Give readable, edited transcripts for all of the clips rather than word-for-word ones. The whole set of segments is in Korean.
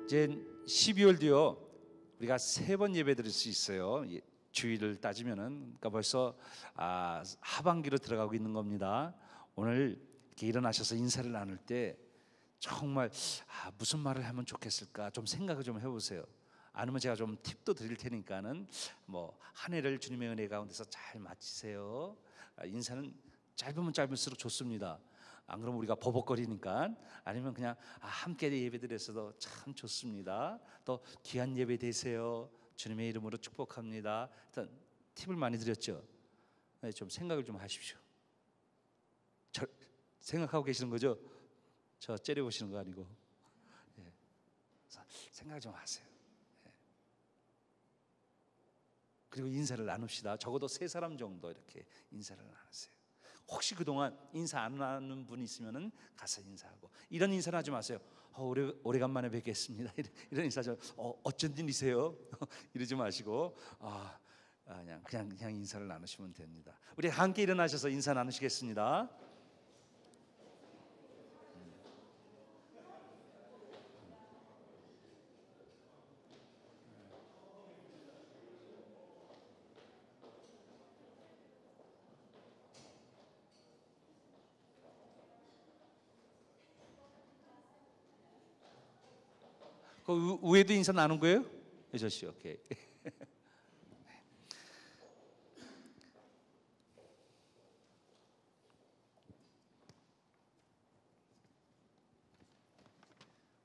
이제 12월도요 우리가 3번 예배 드릴 수 있어요. 주일을 따지면은 그러니까 벌써 하반기로 들어가고 있는 겁니다. 오늘 이렇게 일어나셔서 인사를 나눌 때 정말 무슨 말을 하면 좋겠을까 좀 생각을 좀 해보세요. 아니면 제가 좀 팁도 드릴 테니까는 뭐 한 해를 주님의 은혜 가운데서 잘 마치세요. 인사는 짧으면 짧을수록 좋습니다. 안 그러면 우리가 버벅거리니까. 아니면 그냥 함께 예배드렸어도 참 좋습니다. 또 귀한 예배 되세요. 주님의 이름으로 축복합니다. 일단 팁을 많이 드렸죠. 좀 생각을 좀 하십시오. 생각하고 계시는 거죠? 저 째려보시는 거 아니고. 생각 좀 하세요. 그리고 인사를 나눕시다. 적어도 3사람 정도 이렇게 인사를 나누세요. 혹시 그동안 인사 안 나눈 분이 있으면 가서 인사하고. 이런 인사는 하지 마세요. 오래간만에 뵙겠습니다. 이런 인사 좀 어쩐 일이세요? 이러지 마시고 그냥 인사를 나누시면 됩니다. 우리 함께 일어나셔서 인사 나누시겠습니다. 그 위에도 인사 나눈 거예요? 여섯시 오케이.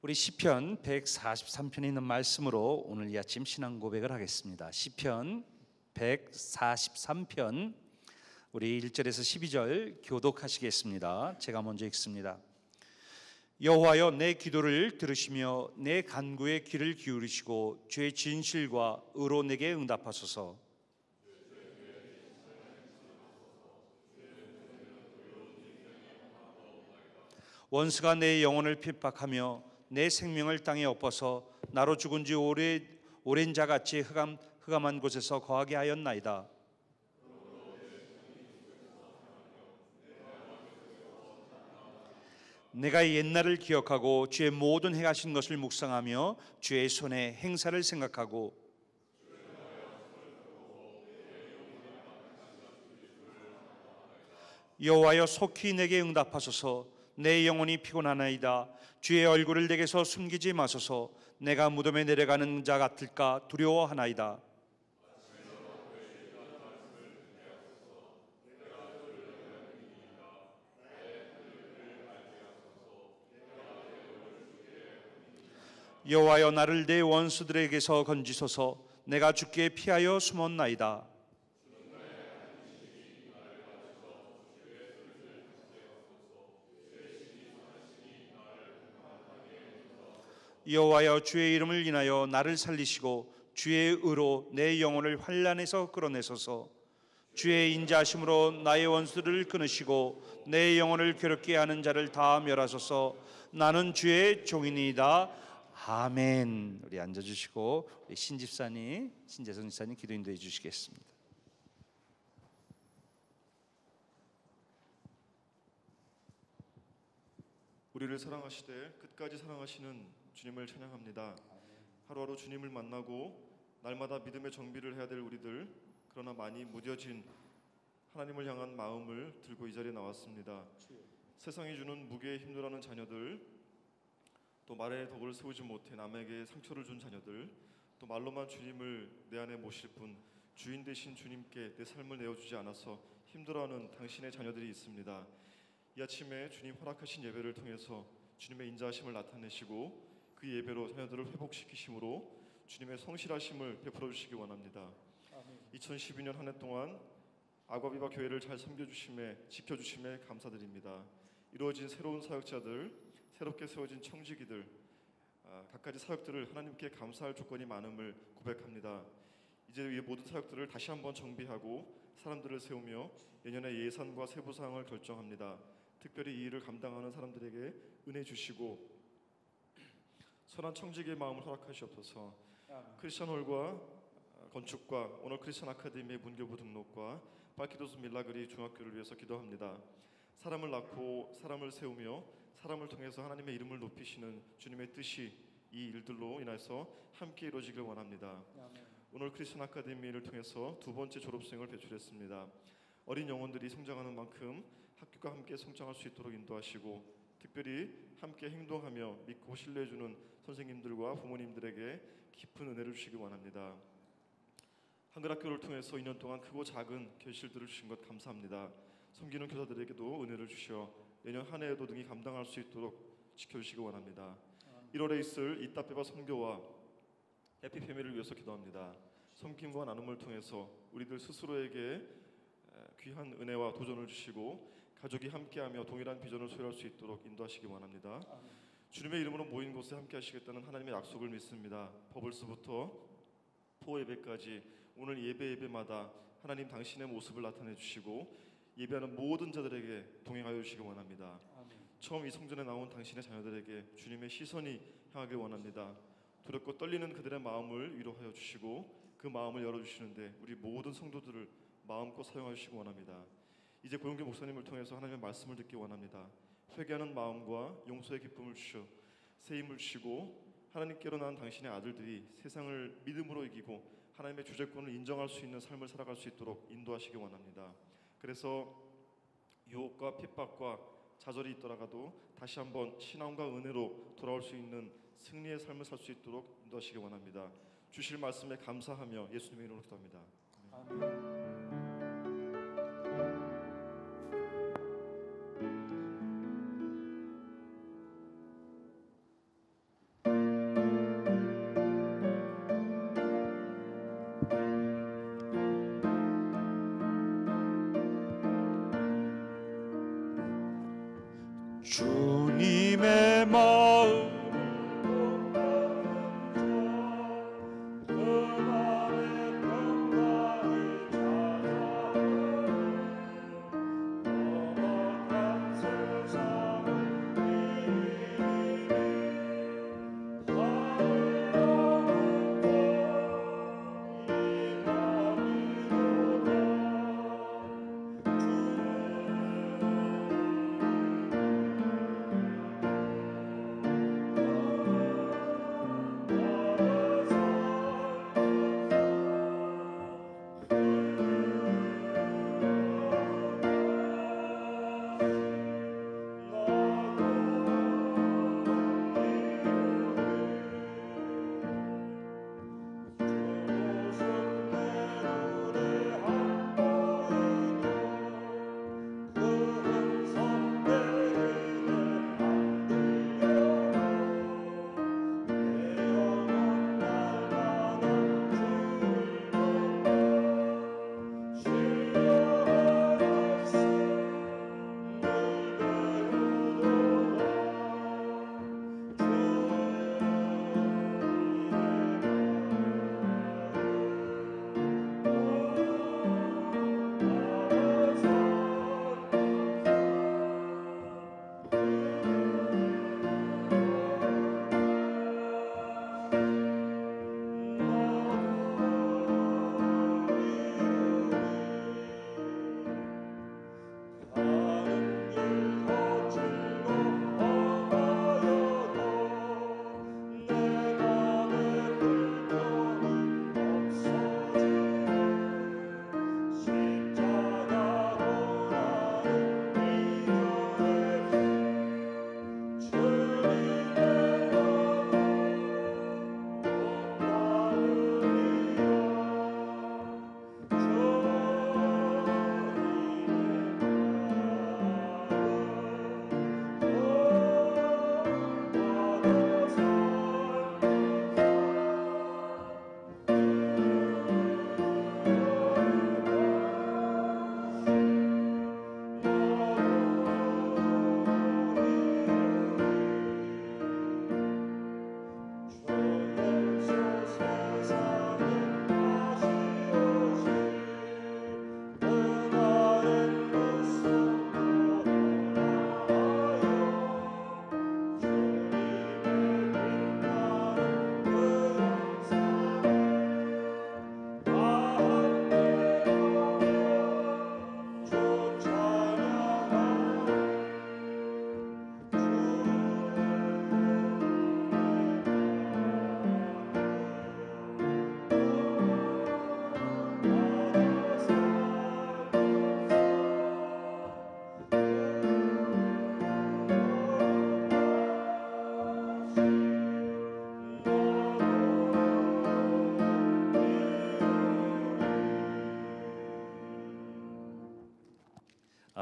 우리 시편 143편에 있는 말씀으로 오늘 이 아침 신앙 고백을 하겠습니다. 시편 143편 우리 1절에서 12절 교독하시겠습니다. 제가 먼저 읽습니다. 여호와여 내 기도를 들으시며 내 간구에 귀를 기울이시고 주의 진실과 의로 내게 응답하소서. 원수가 내 영혼을 핍박하며 내 생명을 땅에 엎어서 나로 죽은 지 오랜 자같이 흑암한 곳에서 거하게 하였나이다. 내가 옛날을 기억하고 주의 모든 행하신 것을 묵상하며 주의 손의 행사를 생각하고 여호와여 속히 내게 응답하소서. 내 영혼이 피곤하나이다. 주의 얼굴을 내게서 숨기지 마소서. 내가 무덤에 내려가는 자 같을까 두려워하나이다. 여호와여 나를 내 원수들에게서 건지소서. 내가 주께 피하여 숨었나이다. 여호와여 주의 이름을 인하여 나를 살리시고 주의 의로 내 영혼을 환난에서 끌어내소서. 주의 인자하심으로 나의 원수들을 끊으시고 내 영혼을 괴롭게 하는 자를 다 멸하소서. 나는 주의 종이니이다. 아멘. 우리 앉아주시고 우리 신재성 집사님 기도 인도해 주시겠습니다. 우리를 사랑하시되 끝까지 사랑하시는 주님을 찬양합니다. 하루하루 주님을 만나고 날마다 믿음의 정비를 해야 될 우리들, 그러나 많이 무뎌진 하나님을 향한 마음을 들고 이 자리에 나왔습니다. 세상이 주는 무게에 힘들어하는 자녀들, 또 말의 덕을 세우지 못해 남에게 상처를 준 자녀들, 또 말로만 주님을 내 안에 모실 뿐 주인 되신 주님께 내 삶을 내어주지 않아서 힘들어하는 당신의 자녀들이 있습니다. 이 아침에 주님 허락하신 예배를 통해서 주님의 인자하심을 나타내시고 그 예배로 자녀들을 회복시키심으로 주님의 성실하심을 베풀어 주시기 원합니다. 2012년 한 해 동안 아과비바 교회를 잘 섬겨주심에 지켜주심에 감사드립니다. 이루어진 새로운 사역자들, 새롭게 세워진 청지기들, 각가지 사역들을 하나님께 감사할 조건이 많음을 고백합니다. 이제 이 모든 사역들을 다시 한번 정비하고 사람들을 세우며 내년의 예산과 세부사항을 결정합니다. 특별히 이 일을 감당하는 사람들에게 은혜 주시고 선한 청지기의 마음을 허락하시옵소서. 크리스천홀과 건축과 오늘 크리스천 아카데미의 문교부 등록과 발키도스 밀라그리 중학교를 위해서 기도합니다. 사람을 낳고 사람을 세우며 사람을 통해서 하나님의 이름을 높이시는 주님의 뜻이 이 일들로 인해서 함께 이루어지길 원합니다. 오늘 크리스천 아카데미를 통해서 두 번째 졸업생을 배출했습니다. 어린 영혼들이 성장하는 만큼 학교가 함께 성장할 수 있도록 인도하시고, 특별히 함께 행동하며 믿고 신뢰해주는 선생님들과 부모님들에게 깊은 은혜를 주시기 원합니다. 한글학교를 통해서 2년 동안 크고 작은 결실들을 주신 것 감사합니다. 섬기는 교사들에게도 은혜를 주셔 내년 한 해에도 능히 감당할 수 있도록 지켜주시기 원합니다. 1월에 있을 이따빼바 선교와 해피패밀리를 위해서 기도합니다. 섬김과 나눔을 통해서 우리들 스스로에게 귀한 은혜와 도전을 주시고 가족이 함께하며 동일한 비전을 소유할 수 있도록 인도하시기 원합니다. 주님의 이름으로 모인 곳에 함께 하시겠다는 하나님의 약속을 믿습니다. 버블스부터 포예배까지 오늘 예배마다 하나님 당신의 모습을 나타내 주시고 예배하는 모든 자들에게 동행하여 주시기 원합니다. 처음 이 성전에 나온 당신의 자녀들에게 주님의 시선이 향하길 원합니다. 두렵고 떨리는 그들의 마음을 위로하여 주시고 그 마음을 열어주시는데 우리 모든 성도들을 마음껏 사용하여 주시기 원합니다. 이제 고영규 목사님을 통해서 하나님의 말씀을 듣기 원합니다. 회개하는 마음과 용서의 기쁨을 주셔 새 힘을 주시고 하나님께로 나온 당신의 아들들이 세상을 믿음으로 이기고 하나님의 주재권을 인정할 수 있는 삶을 살아갈 수 있도록 인도하시기 원합니다. 그래서 유혹과 핍박과 좌절이 있더라도 다시 한번 신앙과 은혜로 돌아올 수 있는 승리의 삶을 살 수 있도록 인도하시기 원합니다. 주실 말씀에 감사하며 예수님의 이름으로 기도합니다. 아멘. 주님의 마음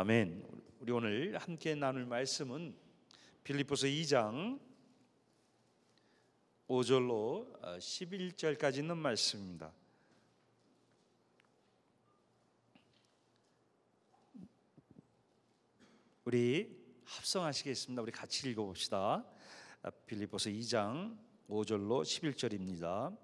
아멘. 우리 오늘 함께 나눌 말씀은 빌립보서 2장 5절로 11절까지 있는 말씀입니다. 우리 합성하시겠습니다. 우리 같이 읽어봅시다. 빌립보서 2장 5절로 11절입니다.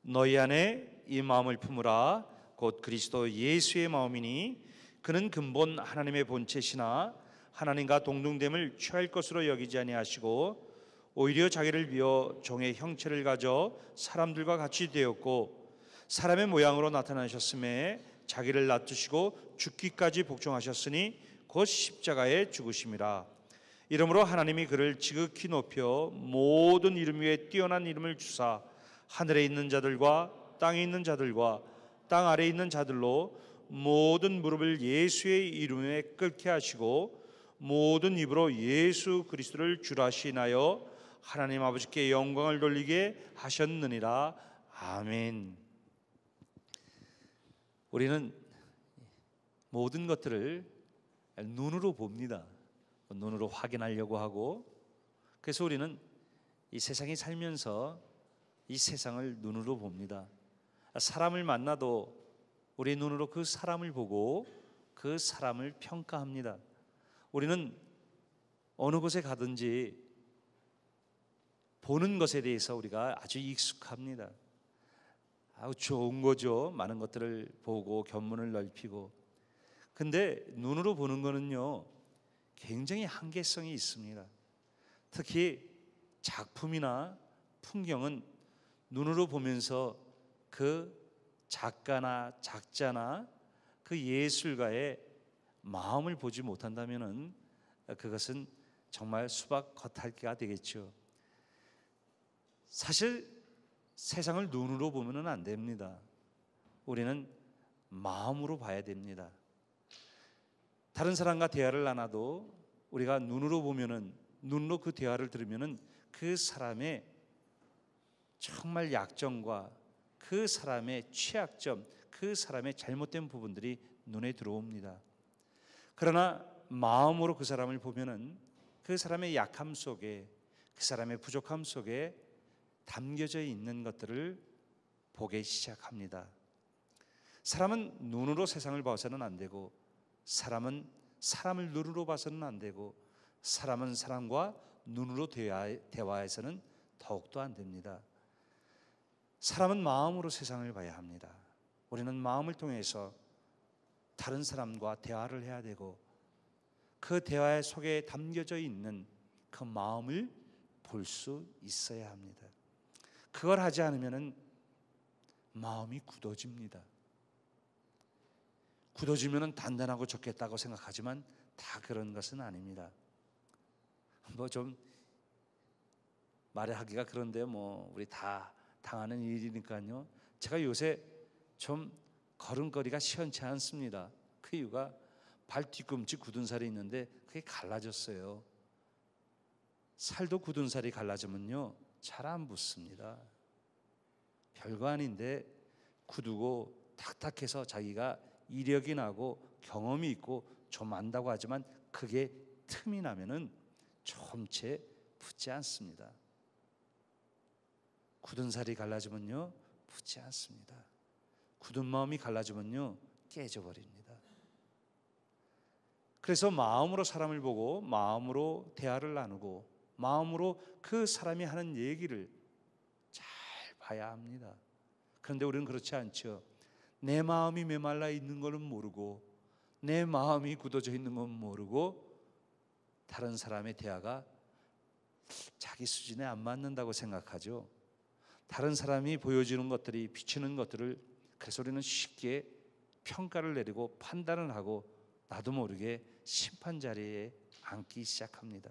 너희 안에 이 마음을 품으라. 곧 그리스도 예수의 마음이니 그는 근본 하나님의 본체시나 하나님과 동등됨을 취할 것으로 여기지 아니하시고 오히려 자기를 비어 종의 형체를 가져 사람들과 같이 되었고 사람의 모양으로 나타나셨음에 자기를 낮추시고 죽기까지 복종하셨으니 곧 십자가에 죽으심이라. 이러므로 하나님이 그를 지극히 높여 모든 이름 위에 뛰어난 이름을 주사 하늘에 있는 자들과 땅에 있는 자들과 땅 아래에 있는 자들로 모든 무릎을 예수의 이름에 꿇게 하시고 모든 입으로 예수 그리스도를 주라 시인하여 하나님 아버지께 영광을 돌리게 하셨느니라. 아멘. 우리는 모든 것들을 눈으로 봅니다. 눈으로 확인하려고 하고, 그래서 우리는 이 세상에 살면서 이 세상을 눈으로 봅니다. 사람을 만나도 우리 눈으로 그 사람을 보고 그 사람을 평가합니다. 우리는 어느 곳에 가든지 보는 것에 대해서 우리가 아주 익숙합니다. 좋은 거죠. 많은 것들을 보고 견문을 넓히고. 근데 눈으로 보는 거는요, 굉장히 한계성이 있습니다. 특히 작품이나 풍경은 눈으로 보면서 그 작가나 작자나 그 예술가의 마음을 보지 못한다면은 그것은 정말 수박 겉핥기가 되겠죠. 사실 세상을 눈으로 보면은 안 됩니다. 우리는 마음으로 봐야 됩니다. 다른 사람과 대화를 나눠도 우리가 눈으로 보면은, 눈으로 그 대화를 들으면은 그 사람의 정말 약점과 그 사람의 취약점, 그 사람의 잘못된 부분들이 눈에 들어옵니다. 그러나 마음으로 그 사람을 보면은 그 사람의 약함 속에, 그 사람의 부족함 속에 담겨져 있는 것들을 보기 시작합니다. 사람은 눈으로 세상을 봐서는 안 되고, 사람은 사람을 눈으로 봐서는 안 되고, 사람은 사람과 눈으로 대화해서는 더욱도 안 됩니다. 사람은 마음으로 세상을 봐야 합니다. 우리는 마음을 통해서 다른 사람과 대화를 해야 되고, 그 대화 속에 담겨져 있는 그 마음을 볼 수 있어야 합니다. 그걸 하지 않으면 마음이 굳어집니다. 굳어지면 단단하고 좋겠다고 생각하지만 다 그런 것은 아닙니다. 좀 말하기가 그런데요, 우리 다 당하는 일이니까요. 제가 요새 좀 걸음걸이가 시원치 않습니다. 그 이유가 발 뒤꿈치 굳은 살이 있는데 그게 갈라졌어요. 살도 굳은 살이 갈라지면요, 잘 안 붙습니다. 별거 아닌데 굳고 탁탁해서 자기가 이력이 나고 경험이 있고 좀 안다고 하지만 그게 틈이 나면은 좀채 붙지 않습니다. 굳은 살이 갈라지면요, 붙지 않습니다. 굳은 마음이 갈라지면요, 깨져버립니다. 그래서 마음으로 사람을 보고 마음으로 대화를 나누고 마음으로 그 사람이 하는 얘기를 잘 봐야 합니다. 그런데 우리는 그렇지 않죠. 내 마음이 메말라 있는 것은 모르고, 내 마음이 굳어져 있는 건 모르고, 다른 사람의 대화가 자기 수준에 안 맞는다고 생각하죠. 다른 사람이 보여주는 것들이, 비추는 것들을, 그래서 우리는 쉽게 평가를 내리고 판단을 하고 나도 모르게 심판 자리에 앉기 시작합니다.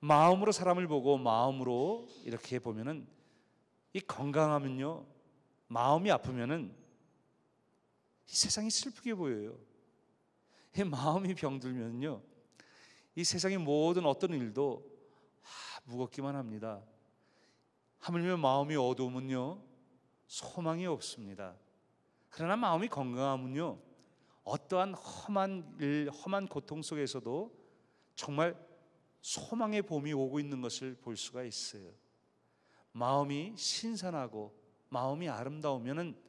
마음으로 사람을 보고 마음으로 이렇게 보면은, 이 건강하면요, 마음이 아프면은 이 세상이 슬프게 보여요. 이 마음이 병들면요, 이 세상의 모든 어떤 일도 무겁기만 합니다. 하물며 마음이 어두우면요, 소망이 없습니다. 그러나 마음이 건강하면요, 어떠한 험한 일, 험한 고통 속에서도 정말 소망의 봄이 오고 있는 것을 볼 수가 있어요. 마음이 신선하고 마음이 아름다우면은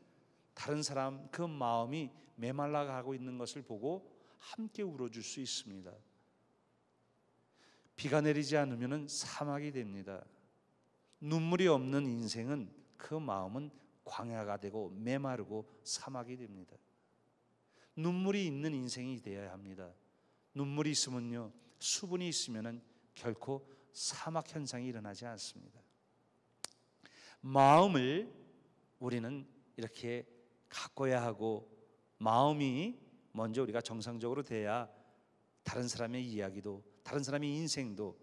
다른 사람 그 마음이 메말라 가고 있는 것을 보고 함께 울어줄 수 있습니다. 비가 내리지 않으면은 사막이 됩니다. 눈물이 없는 인생은 그 마음은 광야가 되고 메마르고 사막이 됩니다. 눈물이 있는 인생이 되어야 합니다. 눈물이 있으면요, 수분이 있으면은 결코 사막 현상이 일어나지 않습니다. 마음을 우리는 이렇게 가꿔야 하고, 마음이 먼저 우리가 정상적으로 돼야 다른 사람의 이야기도, 다른 사람의 인생도,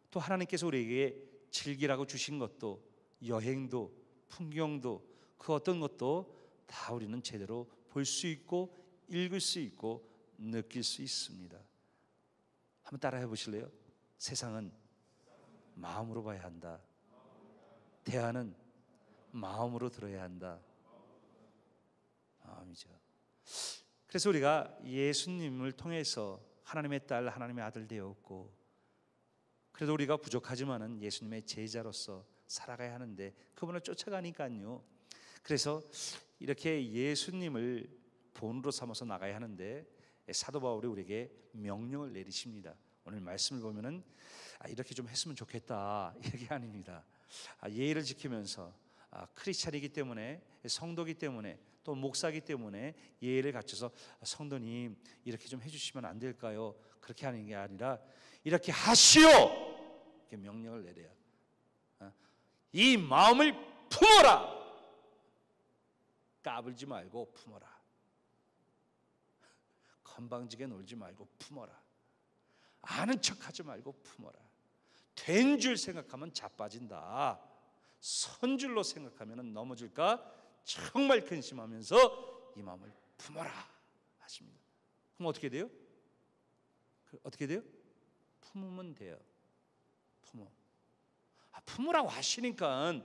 또 하나님께서 우리에게 즐기라고 주신 것도, 여행도, 풍경도, 그 어떤 것도 다 우리는 제대로 볼 수 있고 읽을 수 있고 느낄 수 있습니다. 한번 따라해 보실래요? 세상은 마음으로 봐야 한다. 대화는 마음으로 들어야 한다. 마음이죠. 그래서 우리가 예수님을 통해서 하나님의 딸, 하나님의 아들 되었고, 그래도 우리가 부족하지만은 예수님의 제자로서 살아가야 하는데 그분을 쫓아가니까요. 그래서 이렇게 예수님을 본으로 삼아서 나가야 하는데 사도 바울이 우리에게 명령을 내리십니다. 오늘 말씀을 보면은 이렇게 좀 했으면 좋겠다, 이게 아닙니다. 예의를 지키면서 크리스찬이기 때문에, 성도기 때문에, 또 목사기 때문에 예의를 갖춰서 성도님 이렇게 좀 해주시면 안 될까요? 그렇게 하는 게 아니라 이렇게 하시오, 이렇게 명령을 내려요. 이 마음을 품어라. 까불지 말고 품어라. 건방지게 놀지 말고 품어라. 아는 척하지 말고 품어라. 된 줄 생각하면 자빠진다. 선 줄로 생각하면 넘어질까 정말 근심하면서 이 마음을 품어라 하십니다. 그럼 어떻게 돼요? 어떻게 돼요? 품으면 돼요. 품으라고 하시니까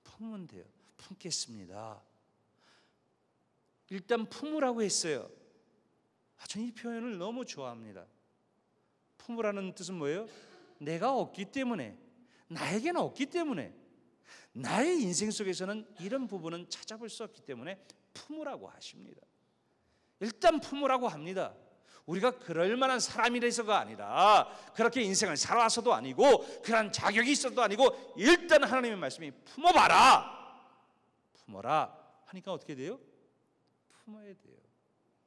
품으면 돼요. 품겠습니다. 일단 품으라고 했어요. 저는 이 표현을 너무 좋아합니다. 품으라는 뜻은 뭐예요? 내가 없기 때문에, 나에게는 없기 때문에, 나의 인생 속에서는 이런 부분은 찾아볼 수 없기 때문에 품으라고 하십니다. 일단 품으라고 합니다. 우리가 그럴 만한 사람이라서가 아니라, 그렇게 인생을 살아와서도 아니고, 그런 자격이 있어도 아니고, 일단 하나님의 말씀이 품어봐라, 품어라 하니까 어떻게 돼요? 품어야 돼요.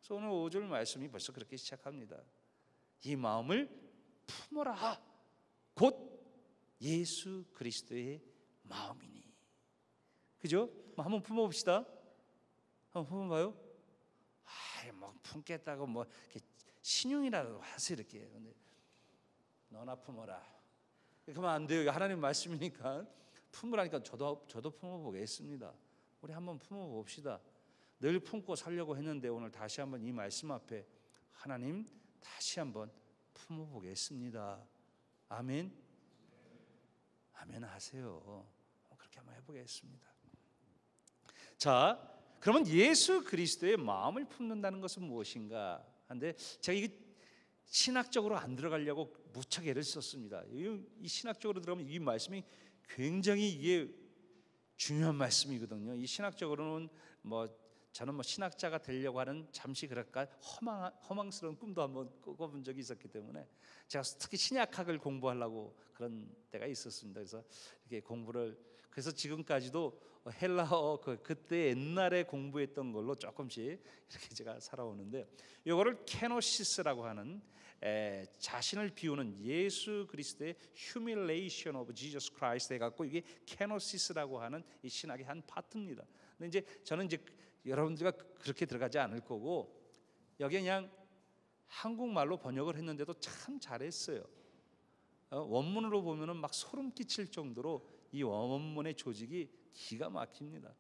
그래서 오늘 5절 말씀이 벌써 그렇게 시작합니다. 이 마음을 품어라, 곧 예수 그리스도의 마음이니. 그죠? 한번 품어봅시다. 한번 품어봐요. 뭐 품겠다고 뭐 이렇게 신용이라도 하세요. 이렇게. 너나 품어라. 그러면 안 돼요. 하나님 말씀이니까. 품으라니까 저도 품어보겠습니다. 우리 한번 품어봅시다. 늘 품고 살려고 했는데 오늘 다시 한번 이 말씀 앞에 하나님 다시 한번 품어보겠습니다. 아멘. 아멘 하세요. 그렇게 한번 해보겠습니다. 자, 그러면 예수 그리스도의 마음을 품는다는 것은 무엇인가? 한데 제가 이게 신학적으로 안 들어가려고 무척 애를 썼습니다. 이 신학적으로 들어가면 이 말씀이 굉장히 이게 중요한 말씀이거든요. 이 신학적으로는 저는 신학자가 되려고 하는 잠시 그럴까 허망스러운 꿈도 한번 꿔본 적이 있었기 때문에 제가 특히 신약학을 공부하려고 그런 때가 있었습니다. 그래서 이렇게 공부를, 그래서 지금까지도 헬라어 그때 옛날에 공부했던 걸로 조금씩 이렇게 제가 살아오는데, 이거를 케노시스라고 하는 자신을 비우는 예수 그리스도의 humiliation of Jesus Christ 해갖고 이게 케노시스라고 하는 이 신학의 한 파트입니다. 근데 이제 저는 여러분들과 그렇게 들어가지 않을 거고, 여기 그냥 한국말로 번역을 했는데도 참 잘했어요. 원문으로 보면은 막 소름 끼칠 정도로 이 원문의 조직이 기가 막힙니다.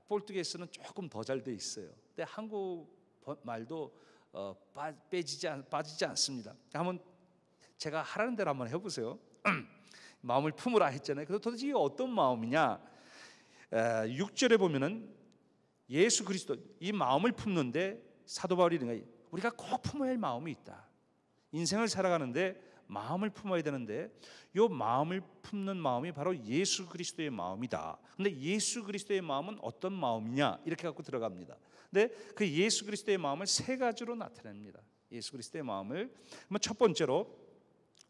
포르투게스는 조금 더 잘 돼 있어요. 근데 한국 말도 빠지지 않습니다. 한번 제가 하라는 대로 한번 해보세요. 마음을 품으라 했잖아요. 그래서 도대체 이게 어떤 마음이냐? 6절에 보면은 예수 그리스도 이 마음을 품는데 사도 바울이 이런 거예요. 우리가 꼭 품어야 할 마음이 있다. 인생을 살아가는데 마음을 품어야 되는데 이 마음을 품는 마음이 바로 예수 그리스도의 마음이다. 근데 예수 그리스도의 마음은 어떤 마음이냐 이렇게 갖고 들어갑니다. 근데 그 예수 그리스도의 마음을 세 가지로 나타냅니다. 예수 그리스도의 마음을 첫 번째로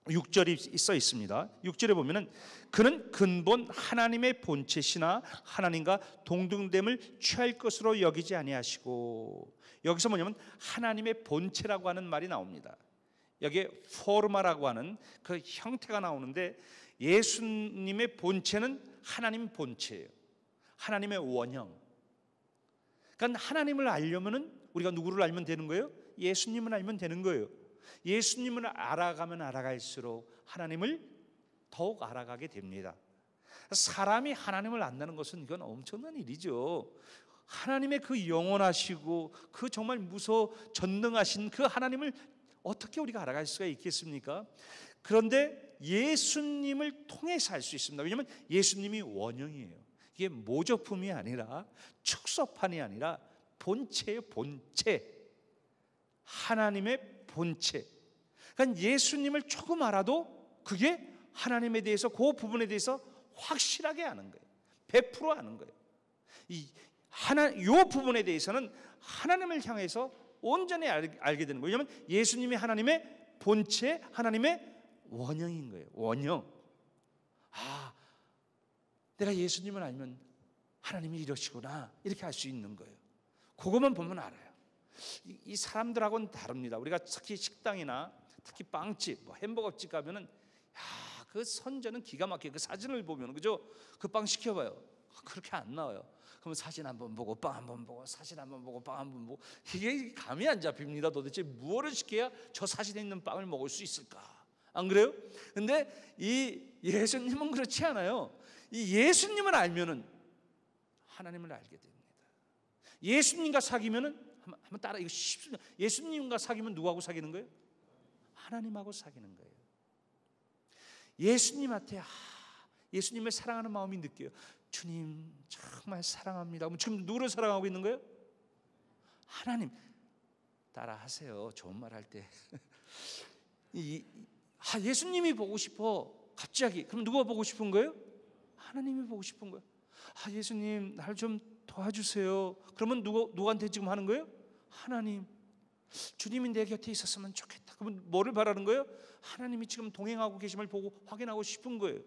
6절이 써 있습니다. 6절에 보면은 그는 근본 하나님의 본체시나 하나님과 동등됨을 취할 것으로 여기지 아니하시고, 여기서 뭐냐면 하나님의 본체라고 하는 말이 나옵니다. 여기에 포르마라고 하는 그 형태가 나오는데 예수님의 본체는 하나님 본체예요. 하나님의 원형. 그러니까 하나님을 알려면은 우리가 누구를 알면 되는 거예요? 예수님을 알면 되는 거예요. 예수님을 알아가면 알아갈수록 하나님을 더욱 알아가게 됩니다. 사람이 하나님을 안다는 것은 이건 엄청난 일이죠. 하나님의 그 영원하시고 그 정말 무서워 전능하신 그 하나님을 어떻게 우리가 알아갈 수가 있겠습니까? 그런데 예수님을 통해서 알 수 있습니다. 왜냐하면 예수님이 원형이에요. 이게 모조품이 아니라 축소판이 아니라 본체예요. 본체. 하나님의 본체. 그러니까 예수님을 조금 알아도 그게 하나님에 대해서 그 부분에 대해서 확실하게 아는 거예요. 100% 아는 거예요. 이 부분에 대해서는 하나님을 향해서 온전히 알게 되는 거예요. 왜냐하면 예수님이 하나님의 본체, 하나님의 원형인 거예요. 원형. 아, 내가 예수님을 알면 하나님이 이러시구나 이렇게 알 수 있는 거예요. 그것만 보면 알아요. 이 사람들하고는 다릅니다. 우리가 특히 식당이나 특히 빵집, 햄버거집 가면은 그 선전은 기가 막히게 그 사진을 보면 그죠? 그 빵 시켜봐요. 그렇게 안 나와요. 그러면 사진 한번 보고 빵 한번 보고 사진 한번 보고 빵 한번 보고 이게 감이 안 잡힙니다. 도대체 무엇을 시켜야 저 사진에 있는 빵을 먹을 수 있을까? 안 그래요? 근데 이 예수님은 그렇지 않아요. 이 예수님을 알면은 하나님을 알게 됩니다. 예수님과 사귀면은 한번 따라 이거 쉽습니다. 예수님과 사귀면 누구하고 사귀는 거예요? 하나님하고 사귀는 거예요. 예수님한테 예수님을 사랑하는 마음이 느껴요. 주님 정말 사랑합니다. 그럼 지금 누구를 사랑하고 있는 거예요? 하나님. 따라 하세요. 좋은 말 할 때. 예수님이 보고 싶어. 갑자기. 그럼 누가 보고 싶은 거예요? 하나님이 보고 싶은 거예요. 예수님 날 좀 도와주세요. 그러면 누구한테 지금 하는 거예요? 하나님. 주님이 내 곁에 있었으면 좋겠다. 그러면 뭐를 바라는 거예요? 하나님이 지금 동행하고 계심을 보고 확인하고 싶은 거예요.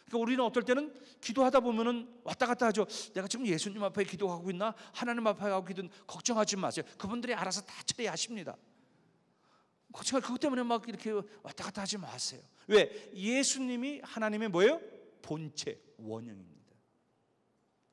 그러니까 우리는 어떨 때는 기도하다 보면은 왔다 갔다 하죠. 내가 지금 예수님 앞에 기도하고 있나? 하나님 앞에 하고 기도는 걱정하지 마세요. 그분들이 알아서 다 처리하십니다. 걱정, 그것 때문에 막 이렇게 왔다 갔다 하지 마세요. 왜? 예수님이 하나님의 뭐예요? 본체, 원형입니다.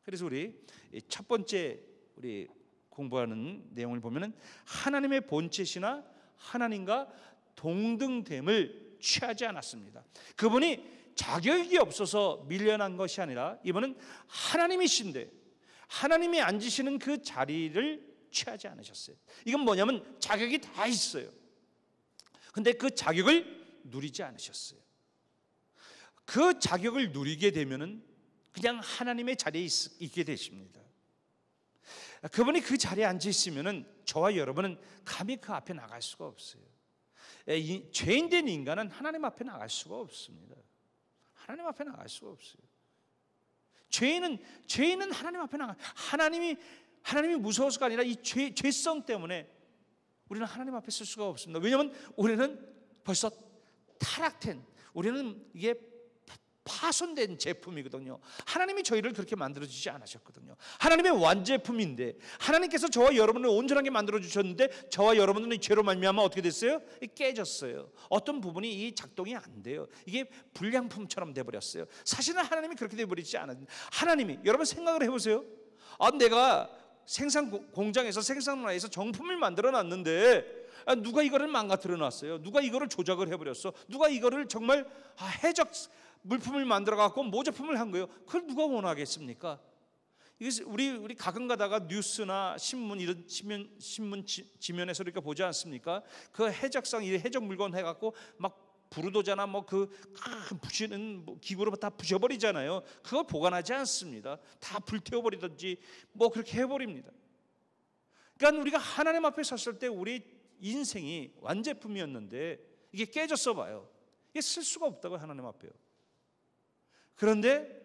그래서 우리 첫 번째 우리 공부하는 내용을 보면은 하나님의 본체시나 하나님과 동등됨을 취하지 않았습니다. 그분이 자격이 없어서 밀려난 것이 아니라 이분은 하나님이신데 하나님이 앉으시는 그 자리를 취하지 않으셨어요. 이건 뭐냐면 자격이 다 있어요. 근데 그 자격을 누리지 않으셨어요. 그 자격을 누리게 되면은 그냥 하나님의 자리에 있게 되십니다. 그분이 그 자리에 앉아 있으면은 저와 여러분은 감히 그 앞에 나갈 수가 없어요. 죄인된 인간은 하나님 앞에 나갈 수가 없습니다. 하나님 앞에 나갈 수가 없어요. 죄인은 하나님 앞에 하나님이 무서워서가 아니라 이 죄성 때문에 우리는 하나님 앞에 쓸 수가 없습니다. 왜냐하면 우리는 벌써 타락된, 우리는 이게 파손된 제품이거든요. 하나님이 저희를 그렇게 만들어주지 않으셨거든요. 하나님의 완제품인데 하나님께서 저와 여러분을 온전하게 만들어주셨는데 저와 여러분은 이 죄로 말미암아 어떻게 됐어요? 깨졌어요. 어떤 부분이 이 작동이 안 돼요. 이게 불량품처럼 돼버렸어요. 사실은 하나님이 그렇게 돼버리지 않았는데 하나님이, 여러분 생각을 해보세요. 내가 생산 공장에서 생산라인에서 정품을 만들어 놨는데 누가 이거를 망가뜨려 놨어요. 누가 이거를 조작을 해버렸어. 누가 이거를 정말 해적 물품을 만들어 갖고 모조품을 한 거예요. 그걸 누가 원하겠습니까? 우리 가끔 가다가 뉴스나 신문 이런 신문 지면에서 이렇게 보지 않습니까? 그 해적상 해적 물건 해갖고 막 부르도자나 뭐 그 큰 부시는 뭐 기구로 다 부셔버리잖아요. 그거 보관하지 않습니다. 다 불태워버리든지 뭐 그렇게 해버립니다. 그러니까 우리가 하나님 앞에 섰을 때 우리 인생이 완제품이었는데 이게 깨졌어 봐요. 이게 쓸 수가 없다고요, 하나님 앞에요. 그런데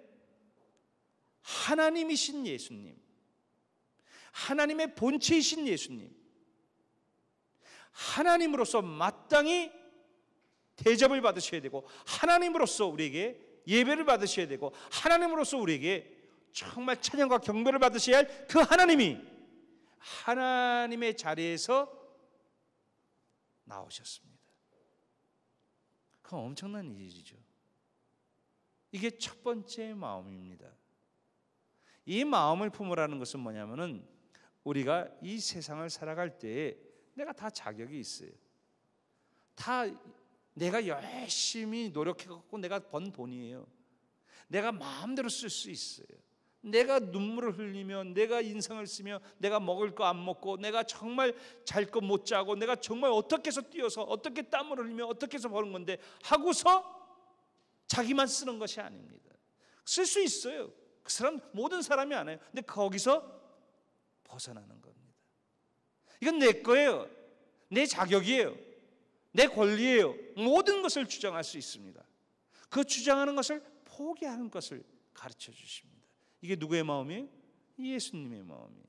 하나님이신 예수님, 하나님의 본체이신 예수님, 하나님으로서 마땅히 대접을 받으셔야 되고, 하나님으로서 우리에게 예배를 받으셔야 되고, 하나님으로서 우리에게 정말 찬양과 경배를 받으셔야 할 그 하나님이 하나님의 자리에서 나오셨습니다. 그건 엄청난 일이죠. 이게 첫 번째 마음입니다. 이 마음을 품으라는 것은 뭐냐면은 우리가 이 세상을 살아갈 때에 내가 다 자격이 있어요. 다 내가 열심히 노력해갖고 내가 번 돈이에요. 내가 마음대로 쓸 수 있어요. 내가 눈물을 흘리며, 내가 인상을 쓰며, 내가 먹을 거 안 먹고, 내가 정말 잘 거 못 자고, 내가 정말 어떻게 해서 뛰어서, 어떻게 땀을 흘리며, 어떻게 해서 버는 건데 하고서 자기만 쓰는 것이 아닙니다. 쓸 수 있어요. 그 사람, 모든 사람이 안 해요. 근데 거기서 벗어나는 겁니다. 이건 내 거예요. 내 자격이에요. 내 권리예요. 모든 것을 주장할 수 있습니다. 그 주장하는 것을 포기하는 것을 가르쳐 주십니다. 이게 누구의 마음이에요? 예수님의 마음이에요.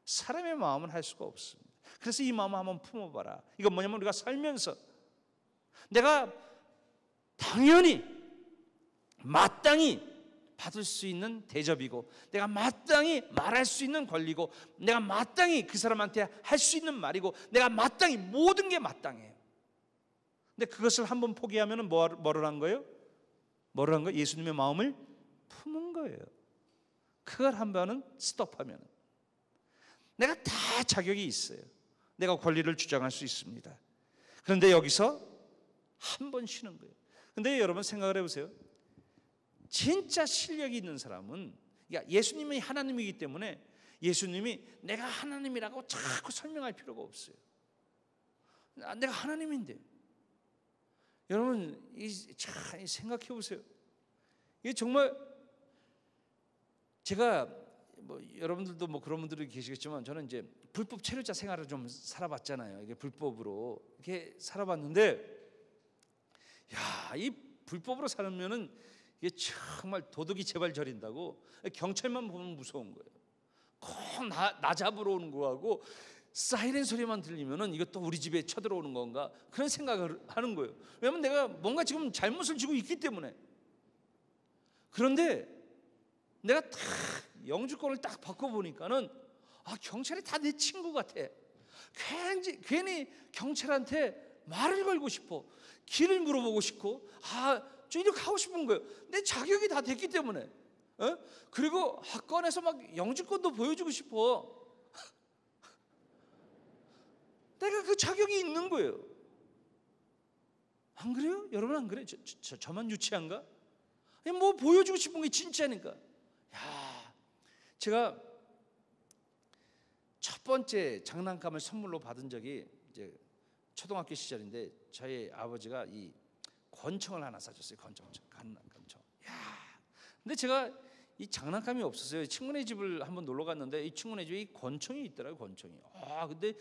사람의 마음은 할 수가 없습니다. 그래서 이 마음을 한번 품어봐라. 이건 뭐냐면 우리가 살면서 내가 당연히 마땅히 받을 수 있는 대접이고, 내가 마땅히 말할 수 있는 권리고, 내가 마땅히 그 사람한테 할 수 있는 말이고, 내가 마땅히 모든 게 마땅해요. 근데 그것을 한번 포기하면 뭐를 한 거예요? 뭐를 한 거예요? 예수님의 마음을 품은 거예요. 그걸 한 번은 스톱하면 내가 다 자격이 있어요. 내가 권리를 주장할 수 있습니다. 그런데 여기서 한 번 쉬는 거예요. 근데 여러분 생각을 해보세요. 진짜 실력이 있는 사람은, 그러니까 예수님이 하나님이기 때문에 예수님이 내가 하나님이라고 자꾸 설명할 필요가 없어요. 내가 하나님인데. 여러분 잘 생각해 보세요. 이게 정말 제가 뭐 여러분들도 뭐 그런 분들이 계시겠지만, 저는 이제 불법 체류자 생활을 좀 살아봤잖아요. 이게 불법으로 이렇게 살아봤는데, 야, 이 불법으로 살면은 이게 정말 도둑이 제발 저린다고, 경찰만 보면 무서운 거예요. 꼭 나 잡으러 오는 거하고 사이렌 소리만 들리면은 이것도 우리 집에 쳐들어오는 건가, 그런 생각을 하는 거예요. 왜냐면 내가 뭔가 지금 잘못을 지고 있기 때문에. 그런데 내가 딱 영주권을 딱 바꿔보니까는 경찰이 다 내 친구 같아. 괜히 경찰한테 말을 걸고 싶어. 길을 물어보고 싶고, 저 이렇게 하고 싶은 거예요. 내 자격이 다 됐기 때문에. 그리고 꺼내서 막 영주권도 보여주고 싶어. 내가 그 자격이 있는 거예요. 안 그래요? 여러분 안 그래요? 저만 유치한가? 뭐 보여주고 싶은 게 진짜니까. 야, 제가 첫 번째 장난감을 선물로 받은 적이 이제 초등학교 시절인데, 저희 아버지가 이 권총을 하나 사줬어요. 권총. 야, 근데 제가 이 장난감이 없었어요. 친구네 집을 한번 놀러 갔는데 이 친구네 집에 이 권총이 있더라고요. 권총이. 근데